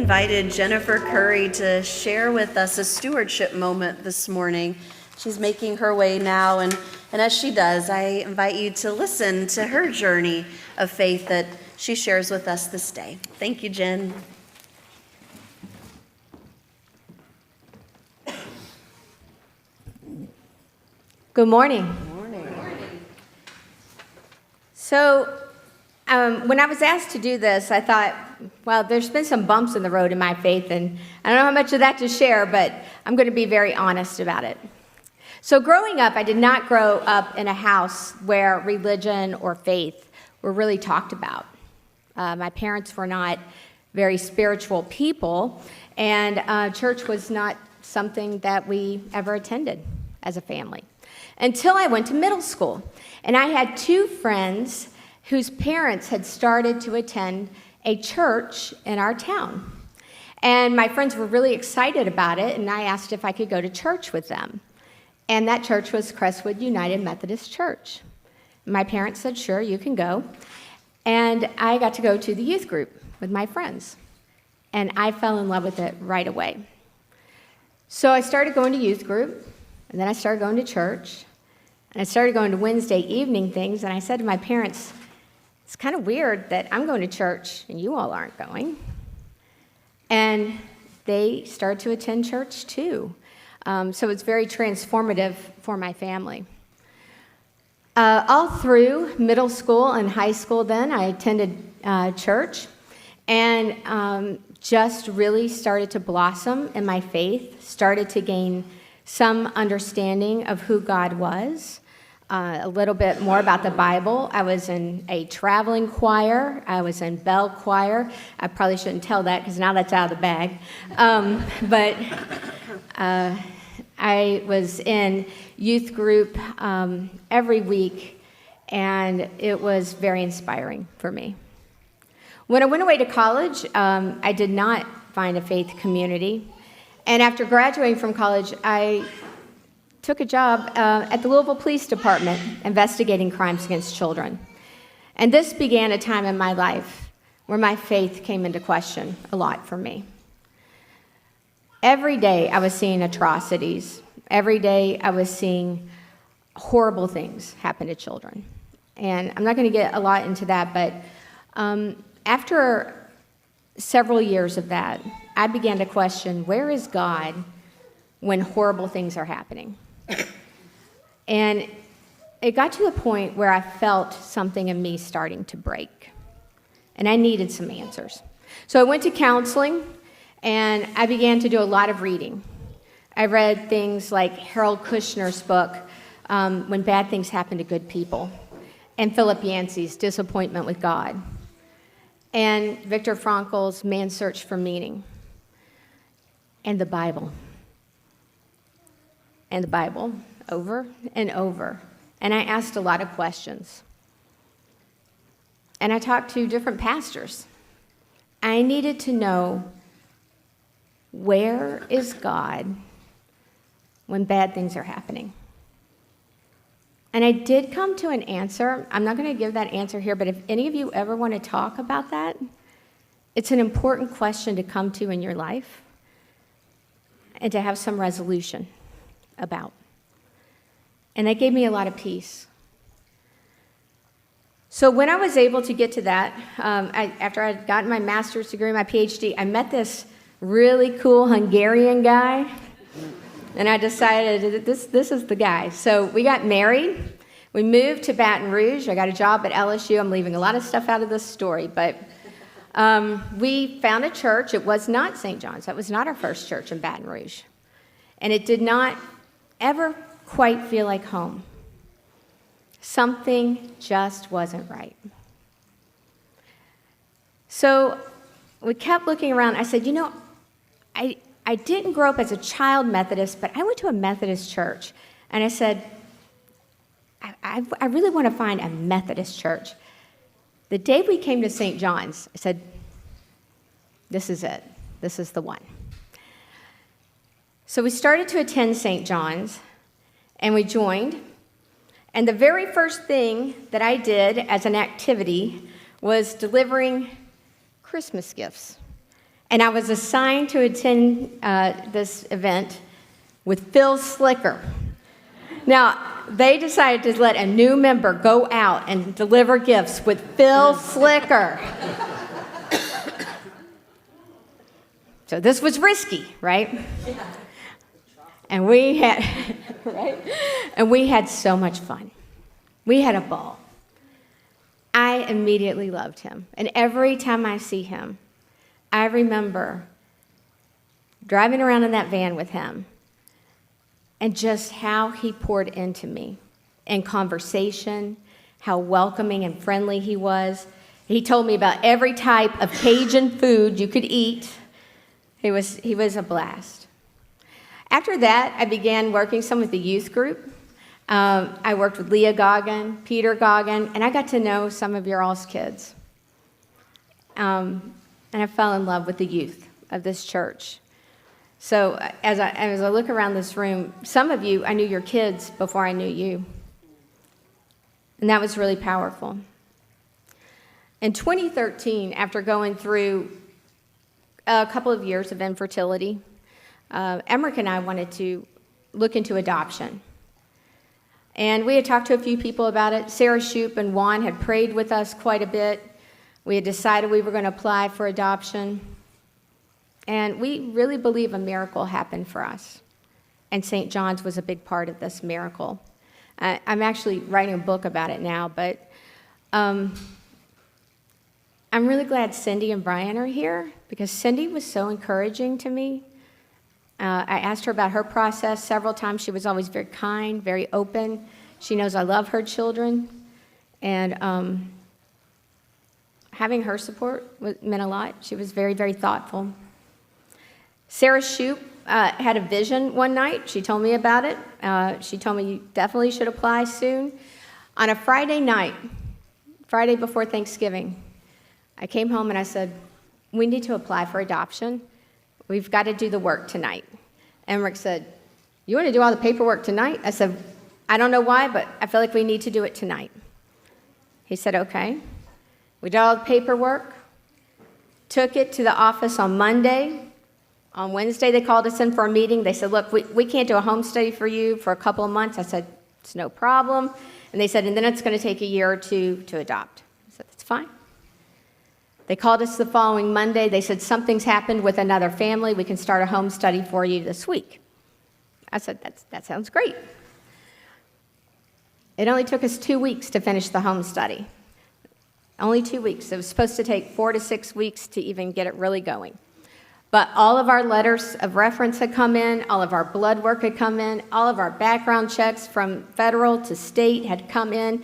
invited Jennifer Curry to share with us a stewardship moment this morning. She's making her way now, and as she does, I invite you to listen to her journey of faith that she shares with us this day. Thank you, Jen. Good morning. Good morning. So, when I was asked to do this, I thought, well, there's been some bumps in the road in my faith, and I don't know how much of that to share, but I'm going to be very honest about it. So, growing up, I did not grow up in a house where religion or faith were really talked about. My parents were not very spiritual people, and church was not something that we ever attended as a family. Until I went to middle school. And I had two friends whose parents had started to attend a church in our town. And my friends were really excited about it, and I asked if I could go to church with them. And that church was Crestwood United Methodist Church. My parents said, sure, you can go. And I got to go to the youth group with my friends. And I fell in love with it right away. So I started going to youth group, and then I started going to church. And I started going to Wednesday evening things, and I said to my parents, it's kind of weird that I'm going to church and you all aren't going. And they started to attend church too. So it's very transformative for my family. All through middle school and high school then, I attended church and just really started to blossom in my faith, started to gain some understanding of who God was, a little bit more about the Bible. I was in a traveling choir. I was in bell choir. I probably shouldn't tell that because now that's out of the bag. But I was in youth group every week, and it was very inspiring for me. When I went away to college, I did not find a faith community. And after graduating from college, I took a job at the Louisville Police Department investigating crimes against children. And this began a time in my life where my faith came into question a lot for me. Every day I was seeing atrocities. Every day I was seeing horrible things happen to children. And I'm not going to get a lot into that, but after several years of that, I began to question, where is God when horrible things are happening? And it got to a point where I felt something in me starting to break. And I needed some answers. So I went to counseling, and I began to do a lot of reading. I read things like Harold Kushner's book, When Bad Things Happen to Good People, and Philip Yancey's Disappointment with God, and Viktor Frankl's Man's Search for Meaning, and the Bible, over and over. And I asked a lot of questions. And I talked to different pastors. I needed to know, where is God when bad things are happening? And I did come to an answer. I'm not going to give that answer here, but if any of you ever want to talk about that, it's an important question to come to in your life and to have some resolution about. And that gave me a lot of peace. So when I was able to get to that, after I'd gotten my master's degree, my PhD, I met this really cool Hungarian guy. And I decided this is the guy. So we got married. We moved to Baton Rouge. I got a job at LSU. I'm leaving a lot of stuff out of this story. But we found a church. It was not St. John's. That was not our first church in Baton Rouge. And it did not ever quite feel like home. Something just wasn't right. So we kept looking around. I said, I didn't grow up as a child Methodist, but I went to a Methodist church. And I said, I really want to find a Methodist church. The day we came to St. John's, I said, this is it. This is the one. So we started to attend St. John's, and we joined. And the very first thing that I did as an activity was delivering Christmas gifts. And I was assigned to attend this event with Phil Slicker. Now, they decided to let a new member go out and deliver gifts with Phil Slicker. So this was risky, right? And we had, right? And we had so much fun. We had a ball. I immediately loved him. And every time I see him, I remember driving around in that van with him and just how he poured into me in conversation, how welcoming and friendly he was. He told me about every type of Cajun food you could eat. He was a blast. After that, I began working some with the youth group. I worked with Leah Goggin, Peter Goggin, and I got to know some of your all's kids. And I fell in love with the youth of this church. So as I look around this room, some of you, I knew your kids before I knew you. And that was really powerful. In 2013, after going through a couple of years of infertility, Emmerich and I wanted to look into adoption. And we had talked to a few people about it. Sarah Shoup and Juan had prayed with us quite a bit. We had decided we were going to apply for adoption. And we really believe a miracle happened for us. And St. John's was a big part of this miracle. I'm actually writing a book about it now, but I'm really glad Cindy and Brian are here because Cindy was so encouraging to me. I asked her about her process several times. She was always very kind, very open. She knows I love her children. And having her support meant a lot. She was very, very thoughtful. Sarah Shoup had a vision one night. She told me about it. She told me you definitely should apply soon. On a Friday night, Friday before Thanksgiving, I came home and I said, we need to apply for adoption. We've got to do the work tonight. Emmerich said, you want to do all the paperwork tonight? I said, I don't know why, but I feel like we need to do it tonight. He said, okay. We did all the paperwork, took it to the office on Monday. On Wednesday, they called us in for a meeting. They said, look, we can't do a home study for you for a couple of months. I said, it's no problem. And they said, and then it's going to take a year or two to adopt. I said, that's fine. They called us the following Monday. They said, something's happened with another family. We can start a home study for you this week. I said, that sounds great. It only took us 2 weeks to finish the home study. Only 2 weeks. It was supposed to take 4 to 6 weeks to even get it really going. But all of our letters of reference had come in, all of our blood work had come in, all of our background checks from federal to state had come in.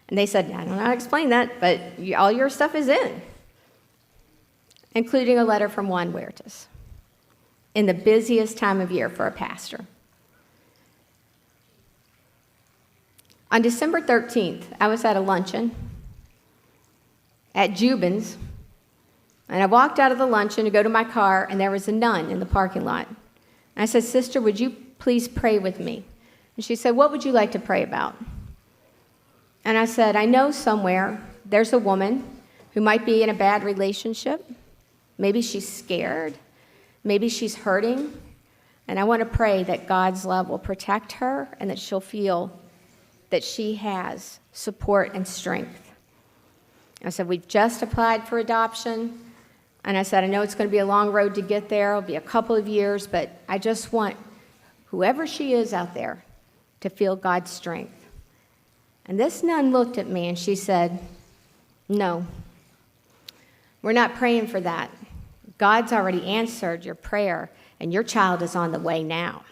And they said, I don't know how to explain that, but all your stuff is in, including a letter from Juan Huertas in the busiest time of year for a pastor. On December 13th, I was at a luncheon at Jubin's, and I walked out of the luncheon to go to my car, and there was a nun in the parking lot. And I said, Sister, would you please pray with me? And she said, what would you like to pray about? And I said, I know somewhere there's a woman who might be in a bad relationship. Maybe she's scared. Maybe she's hurting. And I want to pray that God's love will protect her and that she'll feel that she has support and strength. I said, we've just applied for adoption. And I said, I know it's going to be a long road to get there. It'll be a couple of years, but I just want whoever she is out there to feel God's strength. And this nun looked at me and she said, no, we're not praying for that. God's already answered your prayer, and your child is on the way now.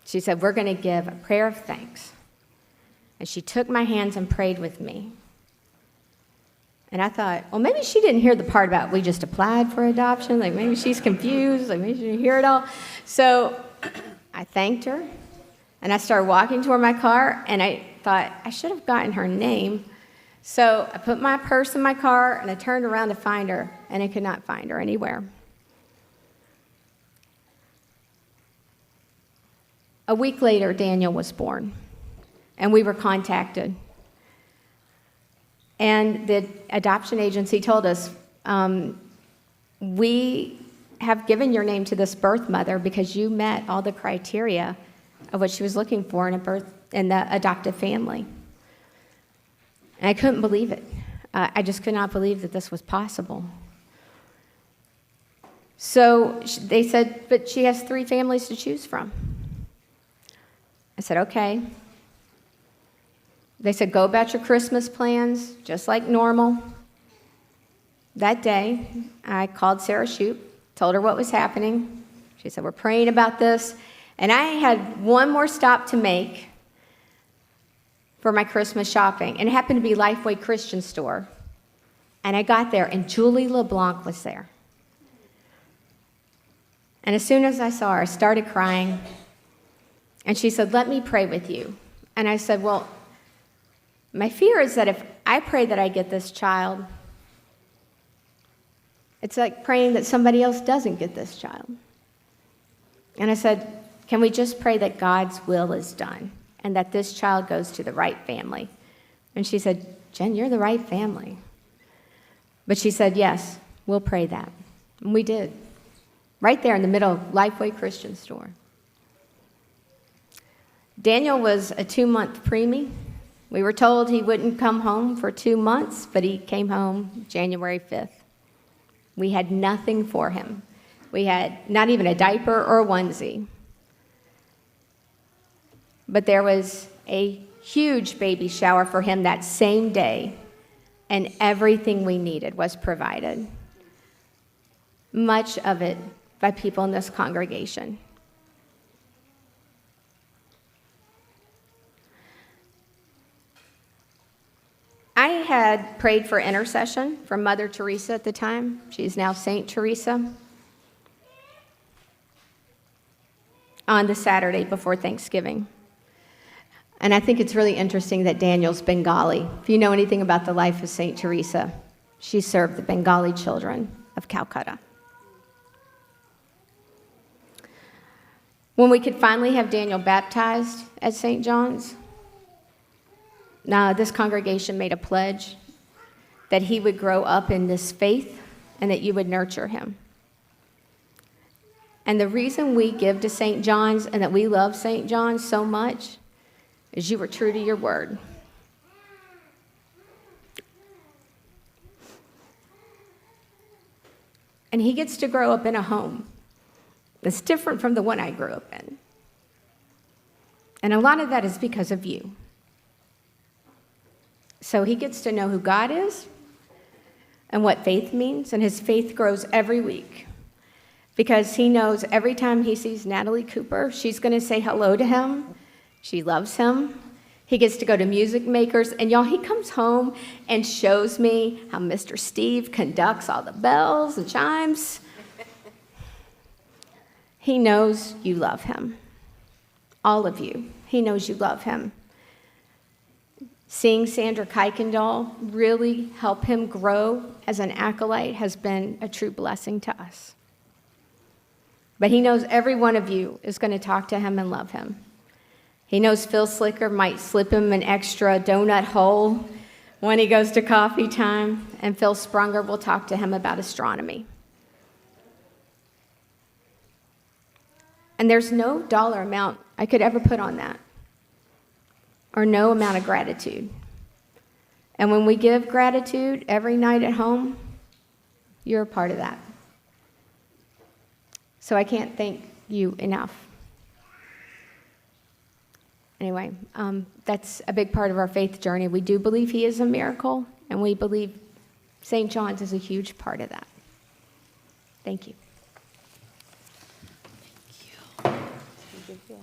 She said, we're going to give a prayer of thanks. And she took my hands and prayed with me. And I thought, well, maybe she didn't hear the part about we just applied for adoption. Like, maybe she's confused. Like, maybe she didn't hear it all. So I thanked her, and I started walking toward my car, and I thought, I should have gotten her name. So I put my purse in my car, and I turned around to find her, and I could not find her anywhere. A week later, Daniel was born, and we were contacted. And the adoption agency told us, we have given your name to this birth mother because you met all the criteria of what she was looking for in the adoptive family. And I couldn't believe it. I just could not believe that this was possible. So they said, but she has 3 families to choose from. I said, okay. They said, go about your Christmas plans, just like normal. That day, I called Sarah Shoup, told her what was happening. She said, we're praying about this. And I had one more stop to make for my Christmas shopping, and it happened to be Lifeway Christian Store. And I got there, and Julie LeBlanc was there. And as soon as I saw her, I started crying. And she said, let me pray with you. And I said, well, my fear is that if I pray that I get this child, it's like praying that somebody else doesn't get this child. And I said, can we just pray that God's will is done and that this child goes to the right family? And she said, Jen, you're the right family. But she said, yes, we'll pray that. And we did. Right there in the middle of Lifeway Christian Store. Daniel was a 2-month preemie. We were told he wouldn't come home for 2 months, but he came home January 5th. We had nothing for him. We had not even a diaper or a onesie. But there was a huge baby shower for him that same day, and everything we needed was provided. Much of it by people in this congregation. I had prayed for intercession from Mother Teresa at the time. She's now Saint Teresa. On the Saturday before Thanksgiving. And I think it's really interesting that Daniel's Bengali. If you know anything about the life of Saint Teresa, she served the Bengali children of Calcutta. When we could finally have Daniel baptized at St. John's, now this congregation made a pledge that he would grow up in this faith and that you would nurture him. And the reason we give to St. John's and that we love St. John's so much is you were true to your word. And he gets to grow up in a home that's different from the one I grew up in. And a lot of that is because of you. So he gets to know who God is and what faith means, and his faith grows every week. Because he knows every time he sees Natalie Cooper, she's going to say hello to him. She loves him. He gets to go to music makers. And y'all, he comes home and shows me how Mr. Steve conducts all the bells and chimes. He knows you love him. All of you. He knows you love him. Seeing Sandra Kuykendall really help him grow as an acolyte has been a true blessing to us. But he knows every one of you is going to talk to him and love him. He knows Phil Slicker might slip him an extra donut hole when he goes to coffee time, and Phil Sprunger will talk to him about astronomy. And there's no dollar amount I could ever put on that, or no amount of gratitude. And when we give gratitude every night at home, you're a part of that. So I can't thank you enough. Anyway, that's a big part of our faith journey. We do believe he is a miracle, and we believe St. John's is a huge part of that. Thank you. Thank you.